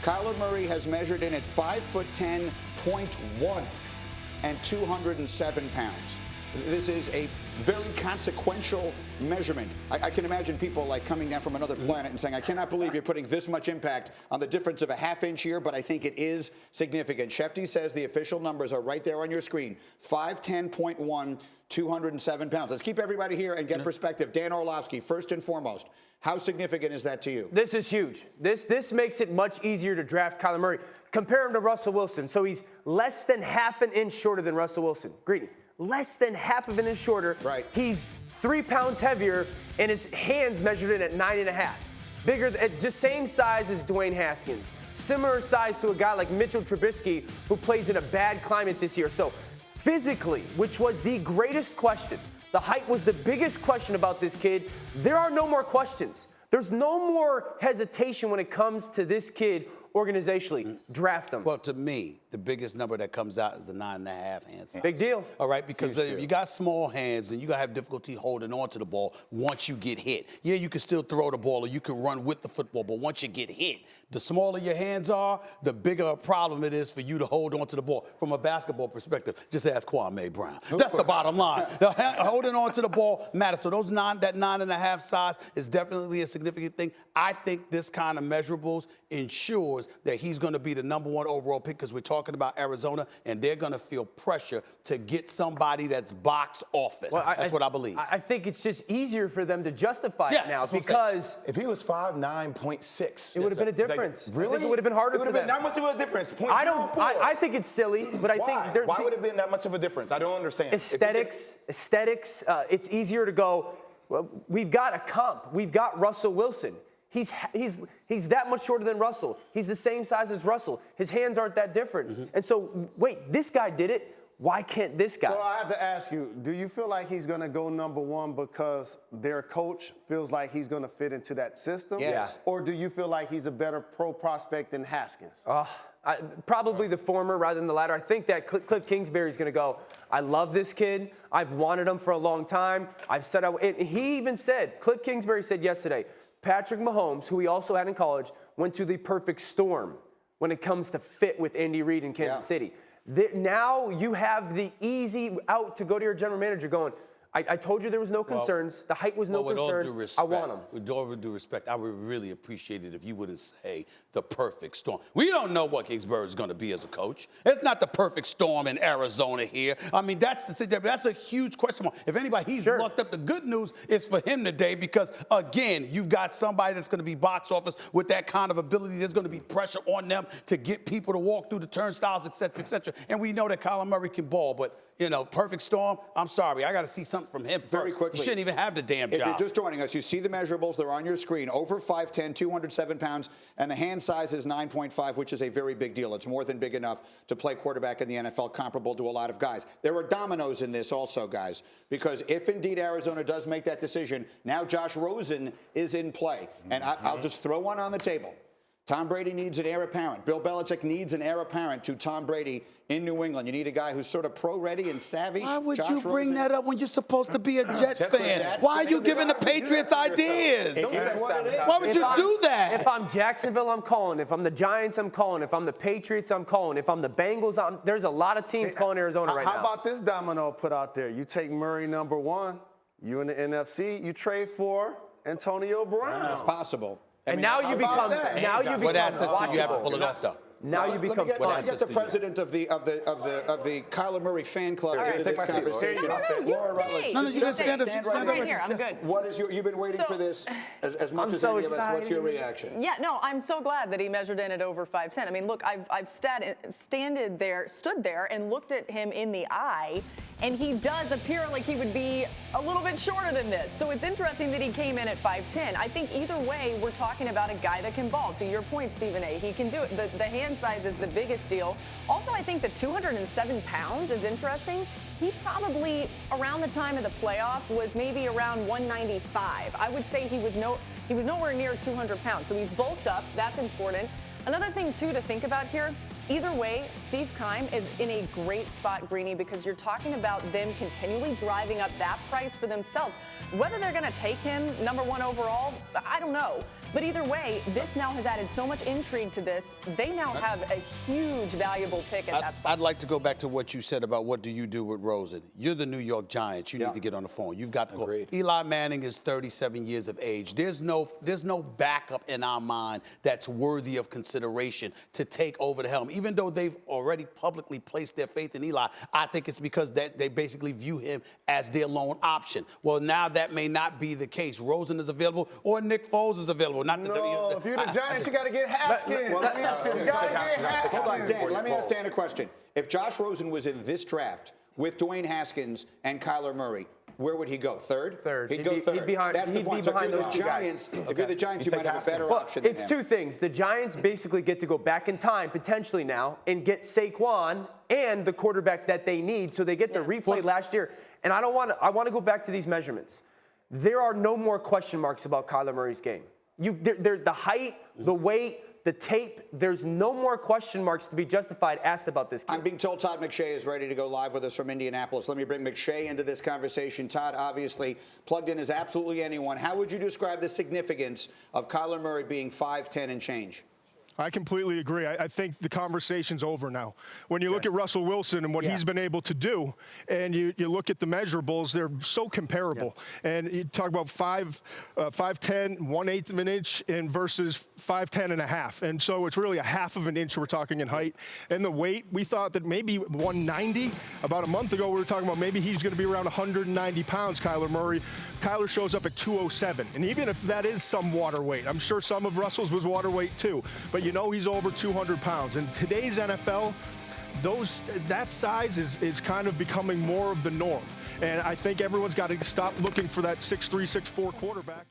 Kyler Murray has measured in at 5'10.1" and 207 pounds. This is a very consequential measurement. I can imagine people like coming down from another planet and saying, I cannot believe you're putting this much impact on the difference of a half inch here, but I think it is significant. Shefty says the official numbers are right there on your screen. 5'10.1", 207 pounds. Let's keep everybody here and get perspective. Dan Orlovsky, first and foremost, how significant is that to you? This is huge. This makes it much easier to draft Kyler Murray. Compare him to Russell Wilson. So he's less than half an inch shorter than Russell Wilson. Greedy. Less than half of an inch shorter. Right. He's 3 pounds heavier, and his hands measured in at 9.5. Bigger, just same size as Dwayne Haskins. Similar size to a guy like Mitchell Trubisky, who plays in a bad climate this year. So physically, which was the greatest question, the height was the biggest question about this kid. There are no more questions. There's no more hesitation when it comes to this kid organizationally. Draft him. Well, to me, the biggest number that comes out is the 9.5 hand size. Big deal. All right, because if you got small hands, then you're going to have difficulty holding on to the ball once you get hit. Yeah, you can still throw the ball or you can run with the football, but once you get hit, the smaller your hands are, the bigger a problem it is for you to hold on to the ball. From a basketball perspective, just ask Kwame Brown. That's the bottom line. Holding on to the ball matters. So that 9.5 size is definitely a significant thing. I think this kind of measurables ensures that he's going to be the #1 overall pick because we're talking about Arizona, and they're going to feel pressure to get somebody that's box office. Well, that's what I believe. I think it's just easier for them to justify it now because if he was 5'9.6", it would have been a difference. Really? I think it would have been harder for them. It would have been that much of a difference. I think it's silly, but I think why would it have been that much of a difference? I don't understand. Aesthetics. It's easier to go. Well, we've got a comp. We've got Russell Wilson. He's that much shorter than Russell. He's the same size as Russell. His hands aren't that different. And so, wait, this guy did it. Why can't this guy? So I have to ask you, do you feel like he's going to go #1 because their coach feels like he's going to fit into that system? Yes. Or do you feel like he's a better pro prospect than Haskins? Probably the former rather than the latter. I think that Cliff Kingsbury's going to go, I love this kid. I've wanted him for a long time. He even said, Cliff Kingsbury said yesterday, Patrick Mahomes, who he also had in college, went to the perfect storm when it comes to fit with Andy Reid in Kansas City. Now you have the easy out to go to your general manager going, I told you there was no concerns. The height was no concern. With all due respect, I want him. With all due respect, I would really appreciate it if you wouldn't say the perfect storm. We don't know what Kingsbury is going to be as a coach. It's not the perfect storm in Arizona here. I mean, that's a huge question mark. If anybody, he's lucked up. The good news is for him today because, again, you've got somebody that's going to be box office with that kind of ability. There's going to be pressure on them to get people to walk through the turnstiles, et cetera, et cetera. And we know that Kyler Murray can ball, but perfect storm. I'm sorry. I got to see something from him very first. quickly. He shouldn't even have the damn job. If you're just joining us, you see the measurables. They're on your screen. Over 5'10", 207 pounds, and the hand size is 9.5, which is a very big deal. It's more than big enough to play quarterback in the NFL, comparable to a lot of guys. There are dominoes in this also, guys, because if indeed Arizona does make that decision, now Josh Rosen is in play. And I'll just throw one on the table. Tom Brady needs an heir apparent. Bill Belichick needs an heir apparent to Tom Brady in New England. You need a guy who's sort of pro-ready and savvy. Why would Josh you bring Rosen. that up when you're supposed to be a Jets fan? Why are you giving the Patriots ideas? Why would you do that? If I'm Jacksonville, I'm calling. If I'm the Giants, I'm calling. If I'm the Patriots, I'm calling. If I'm the Bengals, there's a lot of teams calling Arizona right now. How about this domino put out there? You take Murray #1, you in the NFC, you trade for Antonio Brown. It's possible. And now you become What assets do you have to pull it off, though? Now you become. Let me get the president of the Kyler Murray fan club into this conversation. Laura Rutledge. No, you just stand right here. I'm good. What is you've been waiting for this as much as any of us. What's your reaction? Yeah, no, I'm so glad that he measured in at over 5'10". I mean, look, I've stood there and looked at him in the eye, and he does appear like he would be a little bit shorter than this. So it's interesting that he came in at 5'10". I think either way, we're talking about a guy that can ball. To your point, Stephen A., he can do it. The hand size is the biggest deal. Also, I think the 207 pounds is interesting. He probably, around the time of the playoff, was maybe around 195. I would say he was nowhere near 200 pounds. So he's bulked up. That's important. Another thing, too, to think about here, Either way, Steve Keim is in a great spot, Greeny, because you're talking about them continually driving up that price for themselves. Whether they're going to take him #1 overall, I don't know. But either way, this now has added so much intrigue to this. They now have a huge valuable pick at that spot. I'd like to go back to what you said about what do you do with Rosen. You're the New York Giants. You need to get on the phone. You've got to go. Agreed. Eli Manning is 37 years of age. There's no backup in our mind that's worthy of consideration to take over the helm. Even though they've already publicly placed their faith in Eli, I think it's because they basically view him as their lone option. Well, now that may not be the case. Rosen is available or Nick Foles is available. Not No, if you're the Giants, you got to get Haskins. Well, let me ask you this. You got to get Haskins. Hold on, Dan. Let me ask Dan a question. If Josh Rosen was in this draft with Dwayne Haskins and Kyler Murray, where would he go? Third? Third. He'd go third. That's the point. So if you're the Giants, if you're the Giants, you might have a better option than It's him. two things. The Giants basically get to go back in time, potentially now, and get Saquon and the quarterback that they need. So they get the replay last year. And I want to go back to these measurements. There are no more question marks about Kyler Murray's game. The height, the weight, the tape, there's no more question marks to be justified asked about this kid. I'm being told Todd McShay is ready to go live with us from Indianapolis. Let me bring McShay into this conversation. Todd, obviously, plugged in as absolutely anyone. How would you describe the significance of Kyler Murray being 5'10" and change? I completely agree. I think the conversation's over now. When you look at Russell Wilson and what he's been able to do, and you look at the measurables, they're so comparable. And you talk about 5'10", 1/8 of an inch, and versus 5'10 and a half. And so it's really a half of an inch we're talking in height. And the weight, we thought that maybe 190. About a month ago, we were talking about maybe he's going to be around 190 pounds, Kyler Murray. Kyler shows up at 207. And even if that is some water weight, I'm sure some of Russell's was water weight too. But you know he's over 200 pounds. In today's NFL, that size is kind of becoming more of the norm. And I think everyone's got to stop looking for that 6'3", 6'4" quarterback.